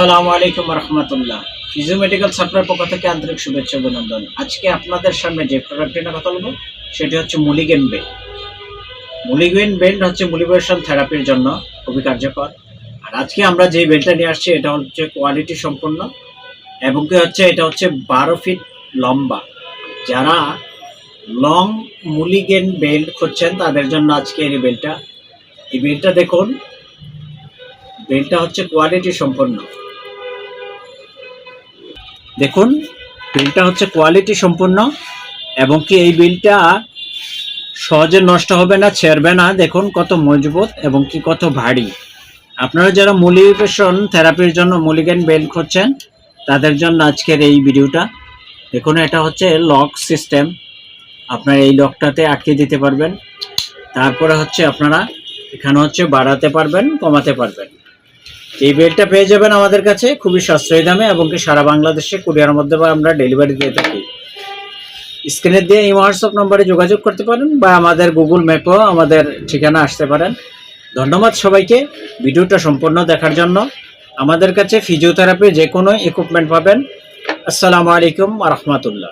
আসসালামু আলাইকুম রহমতুল্লাহ। Physio medical সাপ্লাইয়ের পক্ষ থেকে আন্তরিক শুভেচ্ছা অভিনন্দন। আজকে আপনাদের সামনে যে প্রোডাক্টটি নিয়ে কথা বলবো সেটি হচ্ছে মুলিগেন বেন্ড। মুলিগেন বেন্ড হচ্ছে মুলিভেশন থেরাপির জন্য খুবই কার্যকর। আর আজকে আমরা যে বেল্টটা নিয়ে আসছি এটা হচ্ছে কোয়ালিটি সম্পন্ন এবং এটা হচ্ছে 12 ফিট লম্বা। যারা লং মুলিগেন বেল্ট খুঁজছেন তাদের জন্য আজকে এই বেল্টটা। এই বেল্টটা দেখুন, বেল্টটা হচ্ছে কোয়ালিটি সম্পন্ন। দেখুন, বিলটা হচ্ছে কোয়ালিটি সম্পন্ন এবং এই বিলটা সহজে নষ্ট হবে না, ছেড়বে না। দেখুন কত মজবুত এবং কত ভারী। আপনারা যারা মুলিভেশন থেরাপির জন্য মুলিগেন বেল্ট খুঁজছেন তাদের জন্য আজকের এই ভিডিওটা। দেখুন, এটা হচ্ছে লক সিস্টেম। আপনারা এই লকটাতে আটকে দিতে পারবেন। তারপরে আপনারা এখানে বাড়াতে পারবেন, কমাতে পারবেন। এই বেল্টটা পেয়ে যাবেন আমাদের কাছে খুবই সাশ্রয়ী দামে এবং সারা বাংলাদেশে কুরিয়ার মধ্যে আমরা ডেলিভারি দিয়ে থাকি। স্ক্রিনে দিয়ে এই হোয়াটসঅ্যাপ নম্বরে যোগাযোগ করতে পারেন বা আমাদের গুগল ম্যাপেও আমাদের ঠিকানা আসতে পারেন। ধন্যবাদ সবাইকে ভিডিওটা সম্পূর্ণ দেখার জন্য। আমাদের কাছে ফিজিওথেরাপি যে কোনো ইকুইপমেন্ট পাবেন। আসসালামু আলাইকুম ওয়া রাহমাতুল্লাহ।